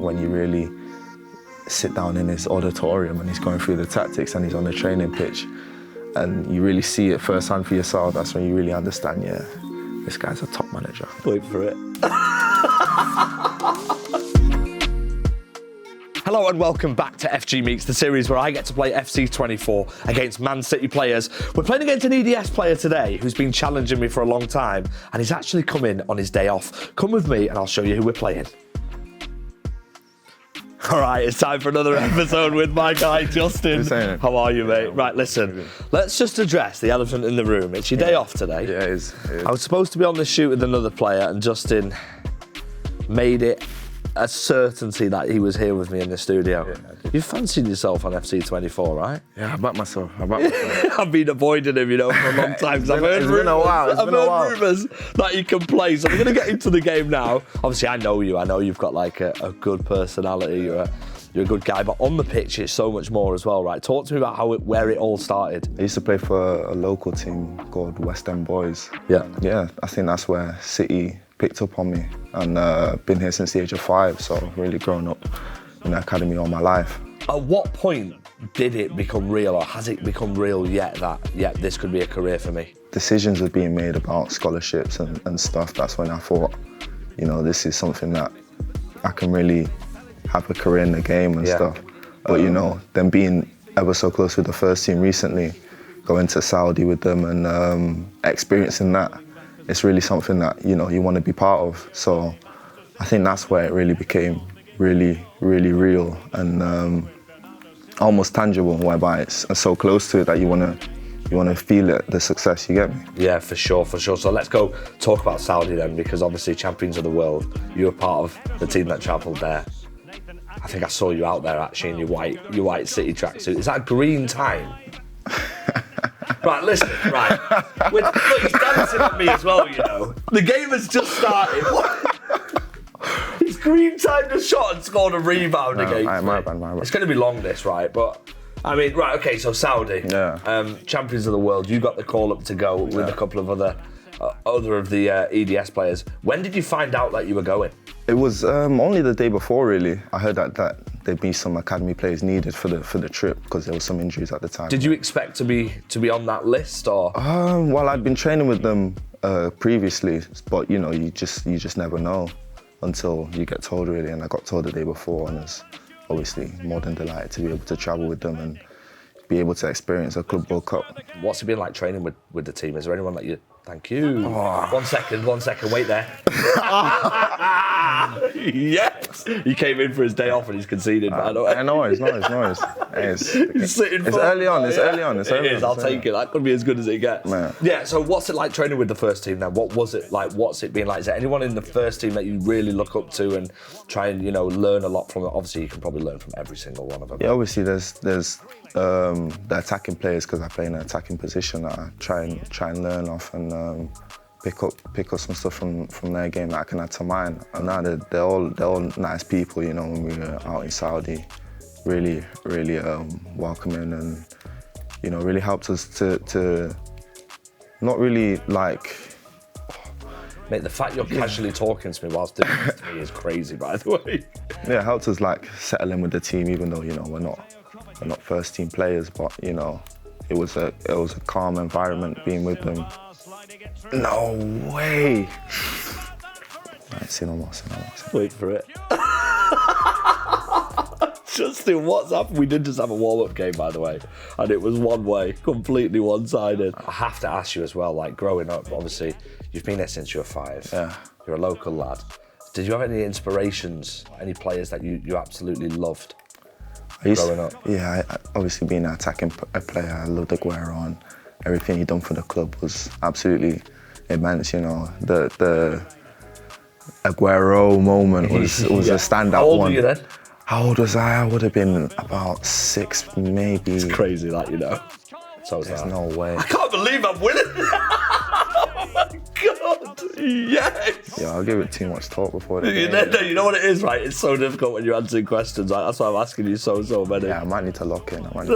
when you really sit down in his auditorium and he's going through the tactics and he's on the training pitch and you really see it firsthand for yourself, that's when you really understand, yeah, this guy's a top manager. Wait for it. Hello and welcome back to FG Meets, the series where I get to play FC24 against Man City players. We're playing against an EDS player today who's been challenging me for a long time, and he's actually come in on his day off. Come with me and I'll show you who we're playing. All right, it's time for another episode with my guy, Justin. How are you, mate? Right, listen, let's just address the elephant in the room. It's your day off today. Yeah, it is. I was supposed to be on the shoot with another player, and Justin made it a certainty that he was here with me in the studio. Yeah, you fancied yourself on FC24, right? Yeah, I backed myself. I've been avoiding him, for a long time. I've heard rumours that he can play, so we're going to get into the game now. Obviously, I know you. I know you've got like a good personality. You're a good guy, but on the pitch, it's so much more as well, right? Talk to me about where it all started. I used to play for a local team called West End Boys. Yeah. Yeah, I think that's where City picked up on me, and been here since the age of 5, so really grown up in the academy all my life. At what point did it become real, or has it become real yet that, this could be a career for me? Decisions were being made about scholarships and stuff. That's when I thought, this is something that I can really have a career in the game and stuff. But them being ever so close with the first team recently, going to Saudi with them and experiencing that, it's really something that you want to be part of. So I think that's where it really became really, really real and almost tangible, whereby it's so close to it that you want to feel it, the success you get me. Yeah, for sure. So let's go talk about Saudi then, because obviously champions of the world, you were part of the team that travelled there. I think I saw you out there actually in your white City tracksuit. Is that green time? Right, listen, right. Look, he's dancing at me as well, The game has just started. He's green timed a shot and scored a rebound against me. My bad. It's going to be long, this, right? But, I mean, right, okay, so Saudi. Yeah. Champions of the world, you got the call up to go with a couple of other of the EDS players. When did you find out that you were going? It was only the day before, really. I heard that there'd be some academy players needed for the trip because there was some injuries at the time. Did you expect to be on that list, or? Well, I'd been training with them previously, but you just never know until you get told, really. And I got told the day before, and I was obviously more than delighted to be able to travel with them and be able to experience a Club World Cup. What's it been like training with the team? Is there anyone that you... Thank you. Oh. One second, wait there. Yes! He came in for his day off and he's conceded, by the way. I know, it's nice. It's early on, it's early on. I'll take it. That could be as good as it gets. Man. Yeah, so what's it like training with the first team then? What was it like? What's it been like? Is there anyone in the first team that you really look up to and try and, learn a lot from? Obviously, you can probably learn from every single one of them. Yeah, obviously there's the attacking players, because I play in an attacking position that I try and learn off and pick up some stuff from their game that I can add to mine. And now they're all nice people, when we were out in Saudi, really welcoming and really helped us to not really like. Mate, the fact you're casually talking to me whilst doing this to me is crazy, by the way. Yeah, it helped us like settle in with the team, even though we're not first team players, but it was a calm environment being with them. No way! Right, say no more. Wait for it. Justin, what's happened? We did just have a warm-up game, by the way, and it was one way, completely one-sided. I have to ask you as well, like growing up, obviously, you've been there since you were 5. Yeah. You're a local lad. Did you have any inspirations, any players that you absolutely loved growing up? Yeah, obviously being an attacking player, I loved Aguero, and everything he'd done for the club was absolutely immense. The Aguero moment was a standout one. How old were you then? How old was I? I would have been about 6, maybe. It's crazy, that, So there's no way. I can't believe I'm winning. Oh my God, yes! Yeah, I'll give it too much thought before the game. You know what it is, right? It's so difficult when you're answering questions. Like, that's why I'm asking you so many. Yeah, I might need to lock in. Mate,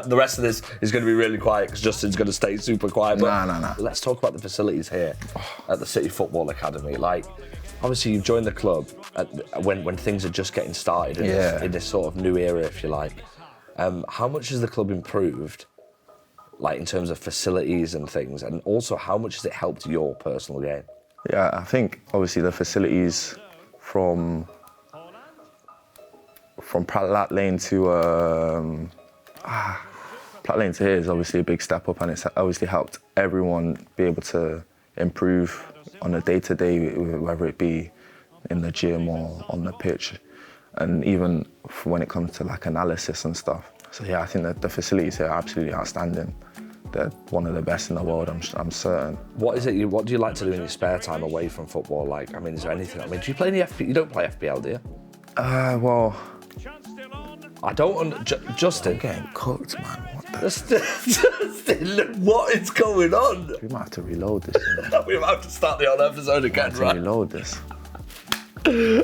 the rest of this is going to be really quiet because Justin's going to stay super quiet. Nah. Let's talk about the facilities here at the City Football Academy. Like, obviously, you've joined the club when things are just getting started in this sort of new era, if you like. How much has the club improved, like in terms of facilities and things, and also how much has it helped your personal game? Yeah, I think obviously the facilities from Platt Lane to Platt Lane to here is obviously a big step up, and it's obviously helped everyone be able to improve on a day-to-day, whether it be in the gym or on the pitch, and even when it comes to like analysis and stuff. So yeah, I think that the facilities here are absolutely outstanding. They're one of the best in the world, I'm certain. What do you like to do in your spare time away from football? Like, I mean, is there anything? I mean, do you play any FPL? You don't play FPL, do you? Well, I don't. Justin, I'm getting cooked, man. What the? Justin, what is going on? We might have to reload this. We might have to start the whole episode again, right? Reload this.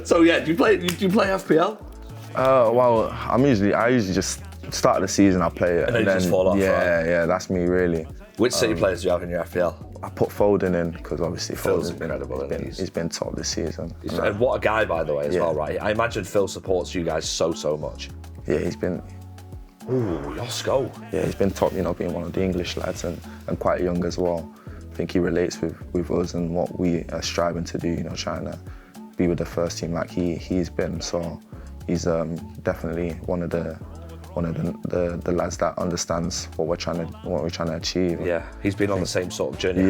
So yeah, do you play FPL? Well, I usually just start of the season, I play it, and then just fall off. Yeah, that's me really. Which City players do you have in your FPL? I put Foden in because obviously Phil's incredible. He's been top this season. And what a guy, by the way, as well, right? I imagine Phil supports you guys so much. Yeah, he's been. Ooh, Yosko. Yeah, he's been top, being one of the English lads and quite young as well. I think he relates with us and what we are striving to do, trying to be with the first team like he's been. So he's definitely one of the lads that understands what we're trying to achieve. Yeah, he's been on the same sort of journey.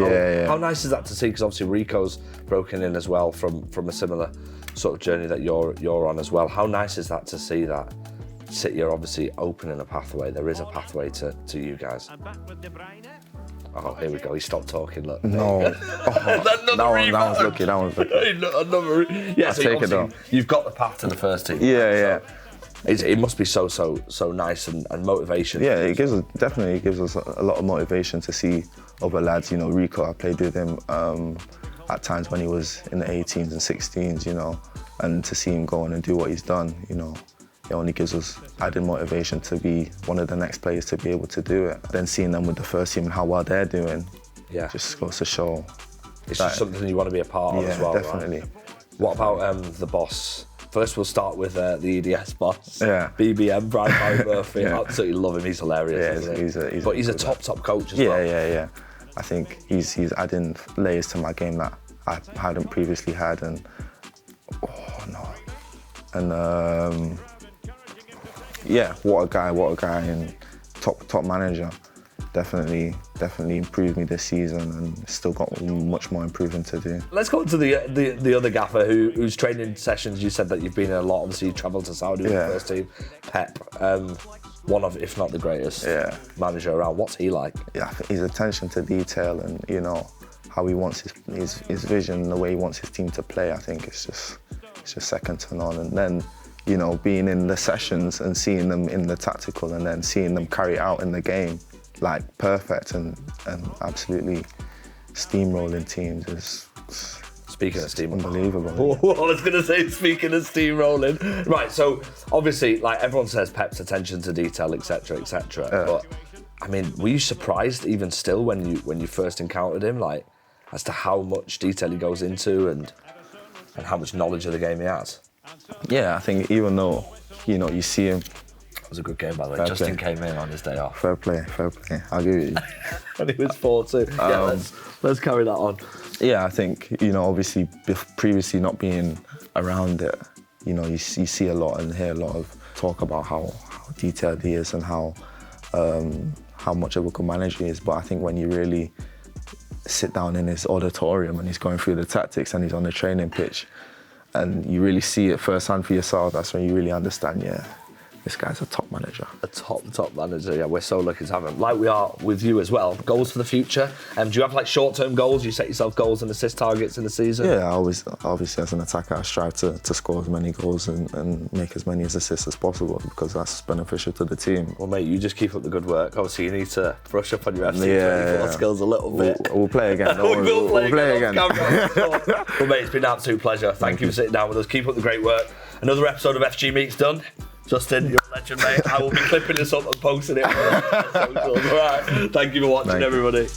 How nice is that to see? Because obviously Rico's broken in as well from a similar sort of journey that you're on as well. How nice is that to see that City are obviously opening a pathway? There is a pathway to you guys. Oh, here we go. He stopped talking. Look. No. That one's lucky. Yeah, so take it though. You've got the path to the first team. Yeah. It must be so nice and motivation. Yeah, it definitely gives us a lot of motivation to see other lads. Rico, I played with him at times when he was in the 18s and 16s, and to see him go on and do what he's done, it only gives us added motivation to be one of the next players to be able to do it. Then seeing them with the first team and how well they're doing, just goes to show. It's just something you want to be a part of as well. Yeah, definitely. Right? What about the boss? First, we'll start with the EDS boss. Yeah. BBM, Brian Murphy. I absolutely love him. He's hilarious. Yeah, he's a top coach as well. Yeah. I think he's adding layers to my game that I hadn't previously had, and what a guy, and top manager. Definitely improved me this season, and still got much more improving to do. Let's go to the other gaffer whose training sessions you said that you've been in a lot. Obviously, you travelled to Saudi with the first team. Pep, one of, if not the greatest manager around. What's he like? Yeah, his attention to detail and how he wants his vision, the way he wants his team to play. I think it's just second to none. And then being in the sessions and seeing them in the tactical, and then seeing them carry it out in the game. Like perfect and absolutely steamrolling teams is. Speaking of steamrolling, unbelievable. I was going to say, speaking of steamrolling, right? So obviously, like everyone says, Pep's attention to detail, etc., etc. But I mean, were you surprised even still when you first encountered him, like as to how much detail he goes into and how much knowledge of the game he has? Yeah, I think even though you see him. It was a good game, by the way. Justin came in on his day off. Fair play. I'll give it you. And he was 4-2. Yeah, let's carry that on. Yeah, I think, obviously previously not being around it, you see a lot and hear a lot of talk about how detailed he is and how much of a good manager he is. But I think when you really sit down in his auditorium and he's going through the tactics and he's on the training pitch and you really see it firsthand for yourself, that's when you really understand, this guy's a top manager. A top manager. Yeah, we're so lucky to have him. Like we are with you as well. Goals for the future. Do you have like short-term goals? You set yourself goals and assist targets in the season? Yeah, obviously as an attacker, I strive to score as many goals and make as many assists as possible because that's beneficial to the team. Well, mate, you just keep up the good work. Obviously, you need to brush up on your FC24 skills a little bit. We'll play again. We'll play again. Well, mate, it's been an absolute pleasure. Thank you for sitting down with us. Keep up the great work. Another episode of FG Meets done. Justin, you're a legend, mate. I will be clipping this up and posting it on our socials. All right. Thank you for watching, everybody.